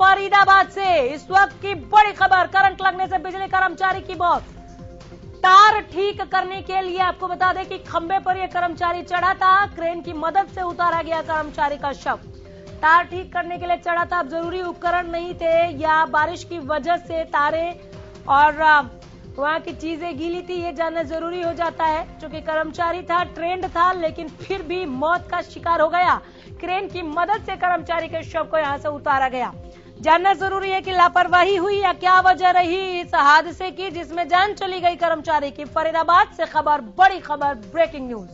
फरीदाबाद से इस वक्त की बड़ी खबर, करंट लगने से बिजली कर्मचारी की मौत। तार ठीक करने के लिए आपको बता दें कि खंबे पर यह कर्मचारी चढ़ा था, क्रेन की मदद से उतारा गया कर्मचारी का शव। तार ठीक करने के लिए चढ़ा था, अब जरूरी उपकरण नहीं थे या बारिश की वजह से तारे और वहां की चीजें गीली थी, ये जानना जरूरी हो जाता है। क्योंकि कर्मचारी था, ट्रेंड था, लेकिन फिर भी मौत का शिकार हो गया। क्रेन की मदद से कर्मचारी के शव को यहां से उतारा गया। जानना जरूरी है कि लापरवाही हुई या क्या वजह रही इस हादसे की जिसमें जान चली गई कर्मचारी की। फरीदाबाद से खबर, बड़ी खबर, ब्रेकिंग न्यूज।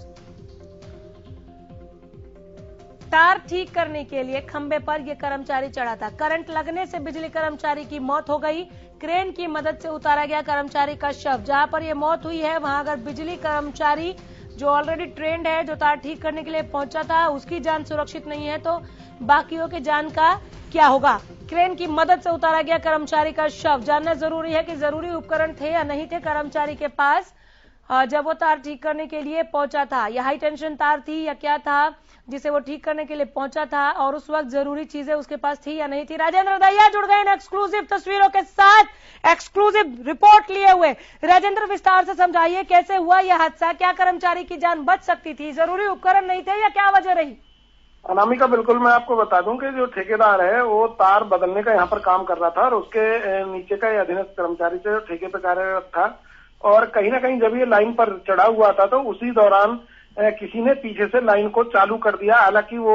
तार ठीक करने के लिए खंबे पर यह कर्मचारी चढ़ा था, करंट लगने से बिजली कर्मचारी की मौत हो गई। क्रेन की मदद से उतारा गया कर्मचारी का शव। जहां पर यह मौत हुई है वहां अगर बिजली कर्मचारी जो ऑलरेडी ट्रेंड है, जो तार ठीक करने के लिए पहुंचा था, उसकी जान सुरक्षित नहीं है तो बाकियों की जान का क्या होगा। क्रेन की मदद से उतारा गया कर्मचारी का शव। जानना जरूरी है कि जरूरी उपकरण थे या नहीं थे कर्मचारी के पास जब वो तार ठीक करने के लिए पहुंचा था। यह हाई टेंशन तार थी या क्या था जिसे वो ठीक करने के लिए पहुंचा था, और उस वक्त जरूरी चीजें उसके पास थी या नहीं थी। राजेंद्र दैया जुड़ गए इन एक्सक्लूसिव तस्वीरों के साथ, एक्सक्लूसिव रिपोर्ट लिए हुए। राजेंद्र, विस्तार से समझाइए कैसे हुआ यह हादसा, क्या कर्मचारी की जान बच सकती थी, जरूरी उपकरण नहीं थे या क्या वजह रही? अनामिका, बिल्कुल मैं आपको बता दूं कि जो ठेकेदार है वो तार बदलने का यहाँ पर काम कर रहा था और उसके नीचे का ये अधीनस्थ कर्मचारी से ठेके पे कार्यरत था। और कहीं ना कहीं जब ये लाइन पर चढ़ा हुआ था तो उसी दौरान किसी ने पीछे से लाइन को चालू कर दिया। हालांकि वो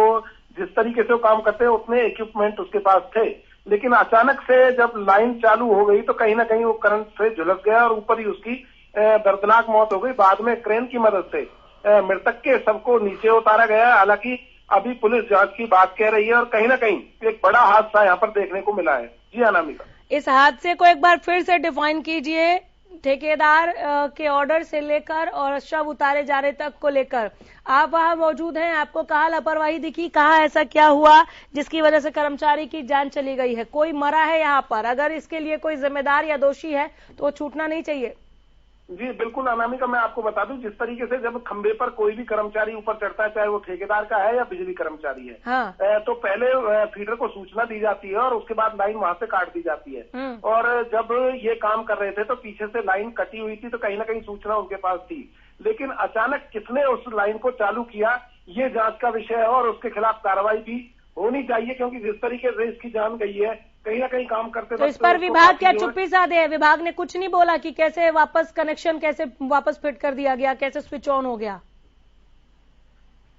जिस तरीके से वो काम करते हैं उतने इक्विपमेंट उसके पास थे, लेकिन अचानक से जब लाइन चालू हो गई तो कहीं ना कहीं वो करंट से झुलस गया और ऊपर ही उसकी दर्दनाक मौत हो गई। बाद में क्रेन की मदद से मृतक के शव को नीचे उतारा गया। हालांकि अभी पुलिस जांच की बात कह रही है और कहीं ना कहीं एक बड़ा हादसा यहाँ पर देखने को मिला है। जी अनामिका, इस हादसे को एक बार फिर से डिफाइन कीजिए, ठेकेदार के ऑर्डर से लेकर और शव उतारे जाने तक को लेकर। आप वहां मौजूद हैं, आपको कहाँ लापरवाही दिखी, कहाँ ऐसा क्या हुआ जिसकी वजह से कर्मचारी की जान चली गई है? कोई मरा है यहाँ पर? अगर इसके लिए कोई जिम्मेदार या दोषी है तो वो छूटना नहीं चाहिए। जी बिल्कुल अनामिका, मैं आपको बता दूं जिस तरीके से जब खंबे पर कोई भी कर्मचारी ऊपर चढ़ता है, चाहे वो ठेकेदार का है या बिजली कर्मचारी है, हाँ। तो पहले फीडर को सूचना दी जाती है और उसके बाद लाइन वहां से काट दी जाती है। और जब ये काम कर रहे थे तो पीछे से लाइन कटी हुई थी तो कहीं ना कहीं सूचना उनके पास थी, लेकिन अचानक किसने उस लाइन को चालू किया ये जांच का विषय है और उसके खिलाफ कार्रवाई भी होनी चाहिए, क्योंकि जिस तरीके से इसकी जान गई है कहीं ना कहीं काम करते तो इस पर विभाग क्या चुप्पी साधे है? विभाग ने कुछ नहीं बोला कि कैसे वापस कनेक्शन कैसे वापस फिट कर दिया गया, कैसे स्विच ऑन हो गया?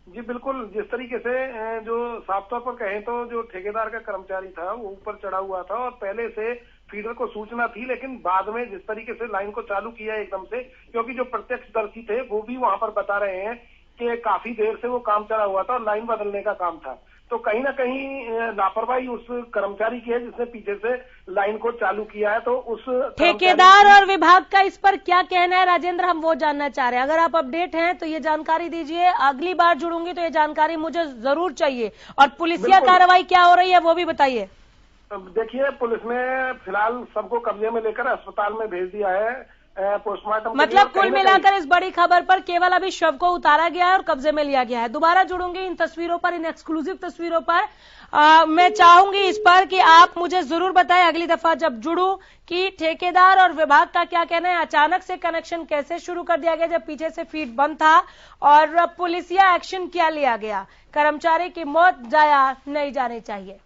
जी बिल्कुल, जिस तरीके से जो साफ तौर पर कहें तो जो ठेकेदार का कर्मचारी था वो ऊपर चढ़ा हुआ था और पहले से फीडर को सूचना थी, लेकिन बाद में जिस तरीके से लाइन को चालू किया एकदम से, क्योंकि जो प्रत्यक्षदर्शी थे वो भी वहां पर बता रहे हैं कि काफी देर से वो काम चला हुआ था और लाइन बदलने का काम था, तो कहीं ना कहीं लापरवाही उस कर्मचारी की है जिसने पीछे से लाइन को चालू किया है। तो उस ठेकेदार और विभाग का इस पर क्या कहना है राजेंद्र, हम वो जानना चाह रहे हैं। अगर आप अपडेट हैं तो ये जानकारी दीजिए, अगली बार जुड़ूंगी तो ये जानकारी मुझे जरूर चाहिए। और पुलिसिया कार्रवाई क्या हो रही है वो भी बताइए। देखिए, पुलिस ने फिलहाल सबको कब्जे में लेकर अस्पताल में भेज दिया है पोस्टमार्टम। मतलब कुल मिलाकर इस बड़ी खबर पर केवल अभी शव को उतारा गया है और कब्जे में लिया गया है। दोबारा जुड़ूंगी इन तस्वीरों पर, इन एक्सक्लूसिव तस्वीरों पर। मैं चाहूंगी इस पर कि आप मुझे जरूर बताएं अगली दफा जब जुड़ूं कि ठेकेदार और विभाग का क्या कहना है। अचानक से कनेक्शन कैसे शुरू कर दिया गया जब पीछे से फीड बंद था, और पुलिसिया एक्शन क्या लिया गया? कर्मचारी की मौत जाया नहीं जानी चाहिए।